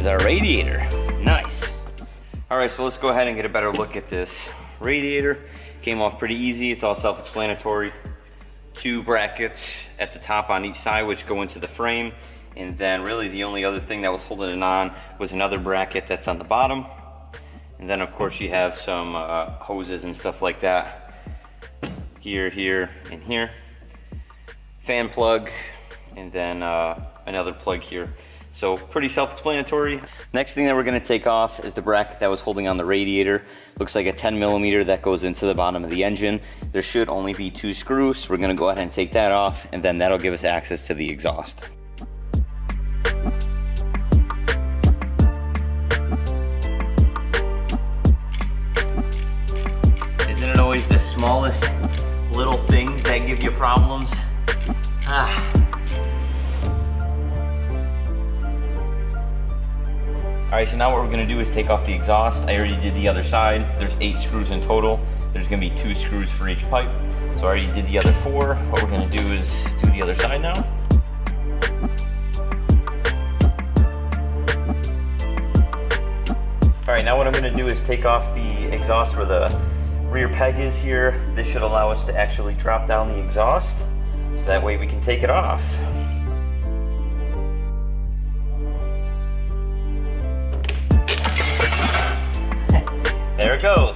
is our radiator. Nice. All right, so let's go ahead and get a better look at this radiator. Came off pretty easy. It's all self-explanatory. 2 brackets at the top on each side which go into the frame, and then really the only other thing that was holding it on was another bracket that's on the bottom. And then of course you have some hoses and stuff like that here, here, and here. Fan plug, and then another plug here. So pretty self-explanatory. Next thing that we're going to take off is the bracket that was holding on the radiator. Looks like a 10mm that goes into the bottom of the engine. There should only be 2 screws. So we're going to go ahead and take that off, and then that'll give us access to the exhaust. Isn't it always the smallest little things that give you problems? Alright, so now what we're going to do is take off the exhaust. I already did the other side. There's 8 screws in total. There's going to be 2 screws for each pipe. So I already did the other 4. What we're going to do is do the other side now. Alright, now what I'm going to do is take off the exhaust where the rear peg is here. This should allow us to actually drop down the exhaust, so that way we can take it off. There it goes.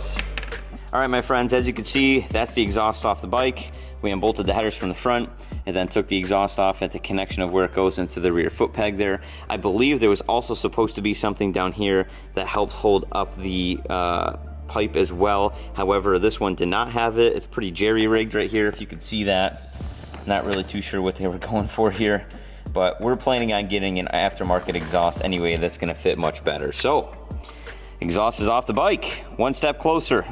All right, my friends, as you can see, that's the exhaust off the bike. We unbolted the headers from the front and then took the exhaust off at the connection of where it goes into the rear foot peg there. I believe there was also supposed to be something down here that helps hold up the pipe as well. However, this one did not have it. It's pretty jerry-rigged right here, if you could see that. Not really too sure what they were going for here, but we're planning on getting an aftermarket exhaust anyway that's gonna fit much better. So, exhaust is off the bike, one step closer.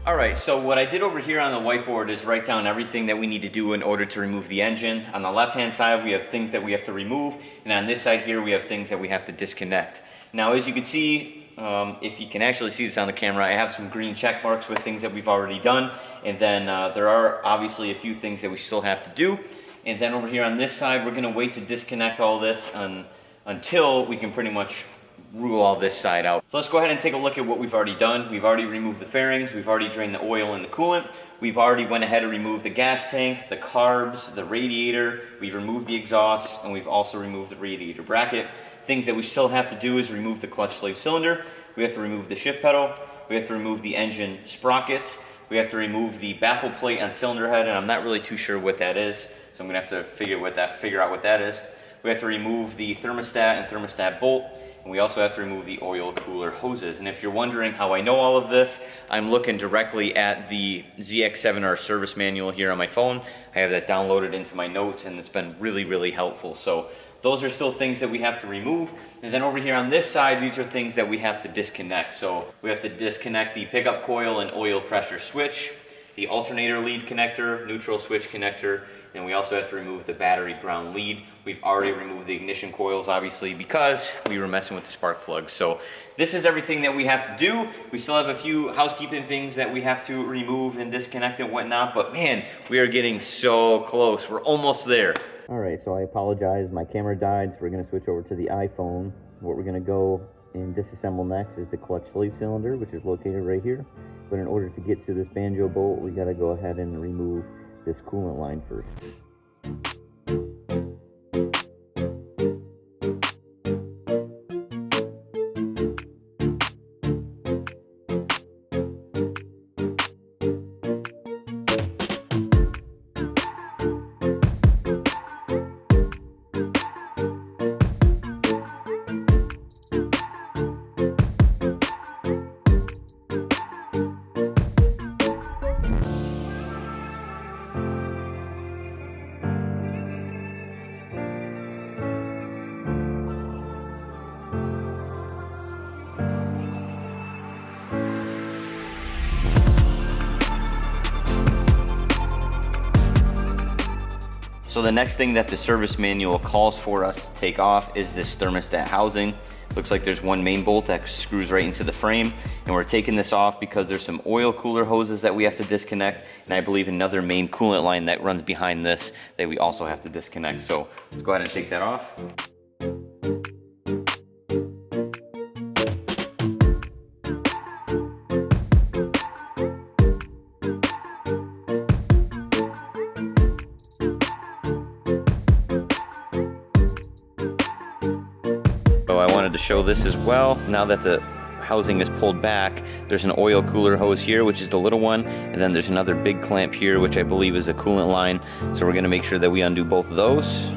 All right, so what I did over here on the whiteboard is write down everything that we need to do in order to remove the engine. On the left-hand side, we have things that we have to remove, and on this side here, we have things that we have to disconnect. Now, as you can see, if you can actually see this on the camera, I have some green check marks with things that we've already done, and then there are obviously a few things that we still have to do. And then over here on this side, we're gonna wait to disconnect all this until we can pretty much rule all this side out. So let's go ahead and take a look at what we've already done. We've already removed the fairings, we've already drained the oil and the coolant, we've already went ahead and removed the gas tank, the carbs, the radiator, we've removed the exhaust, and we've also removed the radiator bracket. Things that we still have to do is remove the clutch slave cylinder, we have to remove the shift pedal, we have to remove the engine sprocket, we have to remove the baffle plate on cylinder head, and I'm not really too sure what that is, so I'm gonna have to figure out what that is. We have to remove the thermostat and thermostat bolt, and we also have to remove the oil cooler hoses. And if you're wondering how I know all of this, I'm looking directly at the Zx7R service manual here on my phone. I have that downloaded into my notes, and it's been really, really helpful. So those are still things that we have to remove. And then over here on this side, these are things that we have to disconnect. So we have to disconnect the pickup coil and oil pressure switch, the alternator lead connector, neutral switch connector, and we also have to remove the battery ground lead. We've already removed the ignition coils, obviously, because we were messing with the spark plug. So this is everything that we have to do. We still have a few housekeeping things that we have to remove and disconnect and whatnot, but man, we are getting so close. We're almost there. All right, so I apologize. My camera died, so we're gonna switch over to the iPhone. What we're gonna go and disassemble next is the clutch sleeve cylinder, which is located right here. But in order to get to this banjo bolt, we gotta go ahead and remove this coolant line first. So the next thing that the service manual calls for us to take off is this thermostat housing. Looks like there's one main bolt that screws right into the frame, and we're taking this off because there's some oil cooler hoses that we have to disconnect, and I believe another main coolant line that runs behind this that we also have to disconnect. So let's go ahead and take that off. wanted to show this as well. Now that the housing is pulled back, there's an oil cooler hose here, which is the little one, and then there's another big clamp here, which I believe is a coolant line. So we're going to make sure that we undo both of those.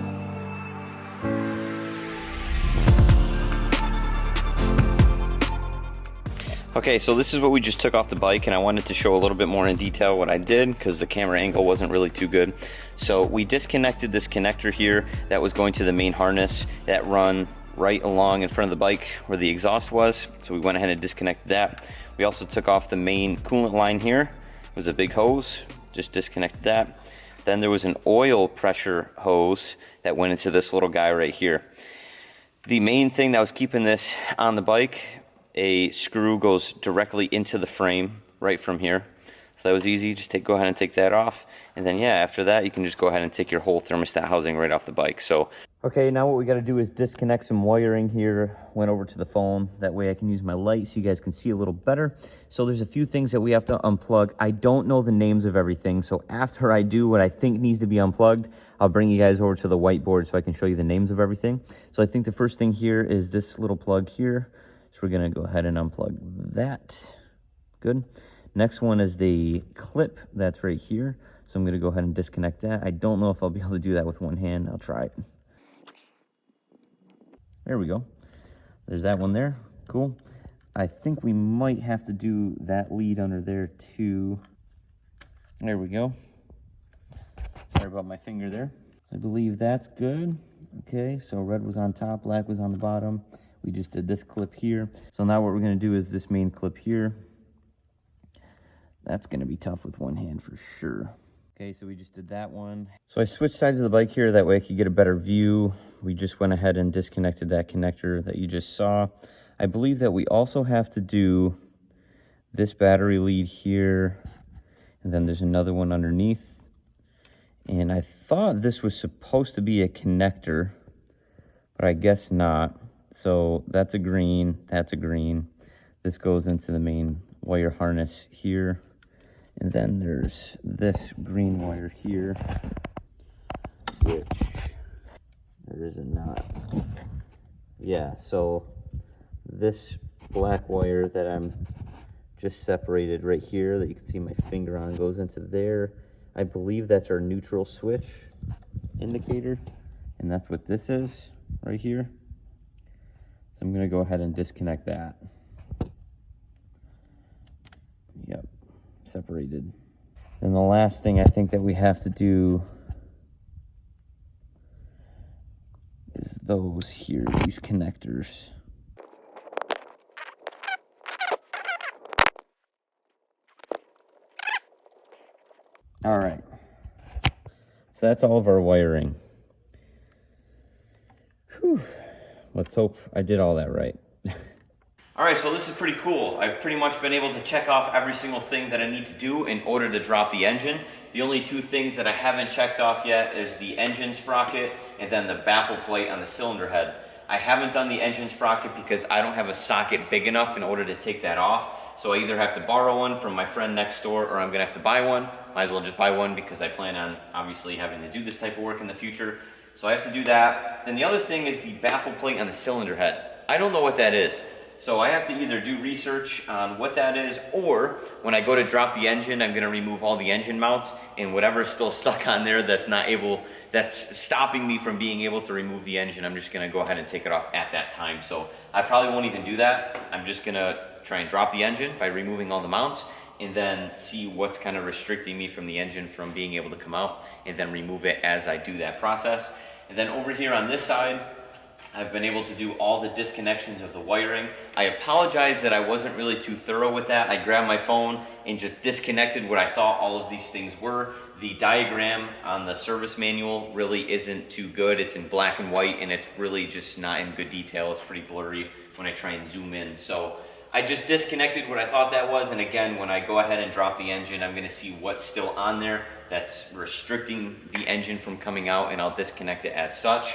Okay, so this is what we just took off the bike, and I wanted to show a little bit more in detail what I did because the camera angle wasn't really too good. So we disconnected this connector here that was going to the main harness that run right along in front of the bike where the exhaust was. So we went ahead and disconnected that. We also took off the main coolant line here. It was a big hose, just disconnected that. Then there was an oil pressure hose that went into this little guy right here. The main thing that was keeping this on the bike, a screw goes directly into the frame right from here. So that was easy, just go ahead and take that off. And then yeah, after that you can just go ahead and take your whole thermostat housing right off the bike. So okay, now what we got to do is disconnect some wiring here. Went over to the phone, that way I can use my light so you guys can see a little better. So there's a few things that we have to unplug. I don't know the names of everything, so after I do what I think needs to be unplugged, I'll bring you guys over to the whiteboard so I can show you the names of everything. So I think the first thing here is this little plug here. So we're gonna go ahead and unplug that. Good. Next one is the clip that's right here. So I'm gonna go ahead and disconnect that. I don't know if I'll be able to do that with one hand. I'll try it. There we go. There's that one there. Cool. I think we might have to do that lead under there too. There we go. Sorry about my finger there. I believe that's good. Okay, so red was on top, black was on the bottom. We just did this clip here. So now what we're gonna do is this main clip here. That's gonna be tough with one hand for sure. Okay, so we just did that one. So I switched sides of the bike here, that way I could get a better view. We just went ahead and disconnected that connector that you just saw. I believe that we also have to do this battery lead here, and then there's another one underneath. And I thought this was supposed to be a connector, but I guess not. So that's a green, that's a green. This goes into the main wire harness here. And then there's this green wire here, which there is a knot. Yeah, so this black wire that I'm just separated right here that you can see my finger on goes into there. I believe that's our neutral switch indicator, and that's what this is right here. So I'm gonna go ahead and disconnect that. Yep, separated. And the last thing I think that we have to do is those here, these connectors. All right, so that's all of our wiring. Whew. Let's hope I did all that right. All right, so this is pretty cool. I've pretty much been able to check off every single thing that I need to do in order to drop the engine. The only two things that I haven't checked off yet is the engine sprocket and then the baffle plate on the cylinder head. I haven't done the engine sprocket because I don't have a socket big enough in order to take that off. So I either have to borrow one from my friend next door or I'm gonna have to buy one. Might as well just buy one because I plan on obviously having to do this type of work in the future. So I have to do that. Then the other thing is the baffle plate on the cylinder head. I don't know what that is. So I have to either do research on what that is, or when I go to drop the engine, I'm gonna remove all the engine mounts and whatever's still stuck on there that's stopping me from being able to remove the engine, I'm just gonna go ahead and take it off at that time. So I probably won't even do that. I'm just gonna try and drop the engine by removing all the mounts and then see what's kind of restricting me from the engine from being able to come out, and then remove it as I do that process. And then over here on this side, I've been able to do all the disconnections of the wiring. I apologize that I wasn't really too thorough with that. I grabbed my phone and just disconnected what I thought all of these things were. The diagram on the service manual really isn't too good. It's in black and white and it's really just not in good detail. It's pretty blurry when I try and zoom in. So I just disconnected what I thought that was, and again, when I go ahead and drop the engine, I'm gonna see what's still on there that's restricting the engine from coming out, and I'll disconnect it as such.